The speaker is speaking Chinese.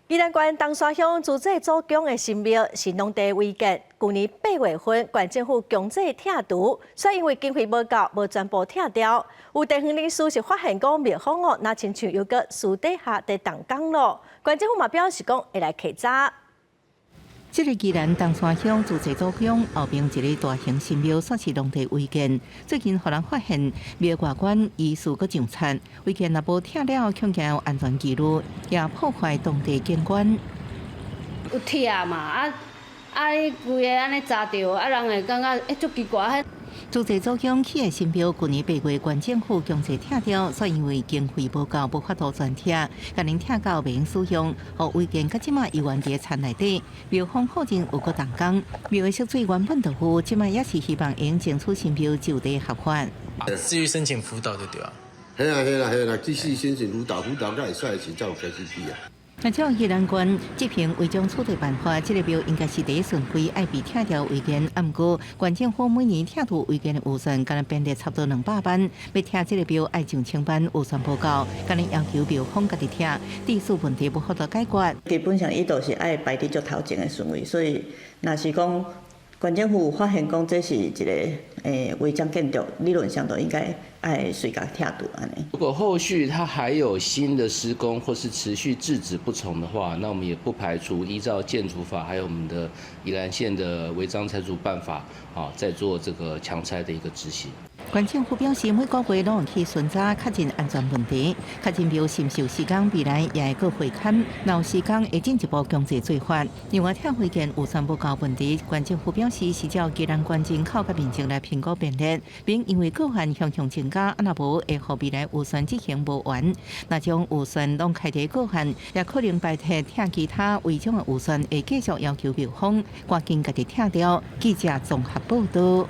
宜兰县东山乡自治祖公的神庙是农地违建，去年8月份，县政府强制拆除，却因为经费无够，无全部拆掉。有地方人士是发现讲庙方那亲像有个树底下在动工咯。县政府嘛表示讲会来稽查。这个宜兰东山乡自治祖公后边一个大型神庙，算是农地违建。最近互人发现庙外观疑似搁上漆，违建若无拆了，恐惊有安全记录，也破坏当地景观。有拆嘛，规个安尼砸着，人会感觉足奇怪。自治祖公起的新庙，去年8月，县政府强制拆掉，却因为经费无够，无法度全拆，甲人拆到未用使用，互违建到即马依然伫田内底。庙方否认有个动工，庙的涉水原本就有，即马也是希望用争取新庙就地合法。至于申请辅导就对啊。系啦，继续申请辅导才会使的时才有开始批啊。按照宜兰县这篇违章处理办法，这个庙应该是第一顺位爱被拆掉违建。不过，县政府每年拆除违建的预算，敢若编列差不多200万，要拆这个庙爱上千万，预算不够，敢若要求庙方家己拆，地数问题无法度解决。基本上，伊都是爱排伫足头前的顺位，所以若是讲县政府发现讲这是一个违章建筑，理论上都应该爱随甲拆除安尼。如果后续它还有新的施工或是持续制止不从的话，那我们也不排除依照建筑法还有我们的宜兰县的违章拆除办法，再做这个强拆的一个执行。县政府表示，每个月拢会去巡查确认安全问题，确认庙是毋是有施工，未来也会搁会勘，若有施工会进一步强制做法。另外，拆违建预算不够问题，县政府表示是照宜兰县人口甲面积来评估编列，并因为个案向增加，若无会互未来预算执行无完。若将预算拢开伫个案，也可能白摕拆其他违章的预算，会继续要求庙方赶紧家己拆掉。记者综合报道。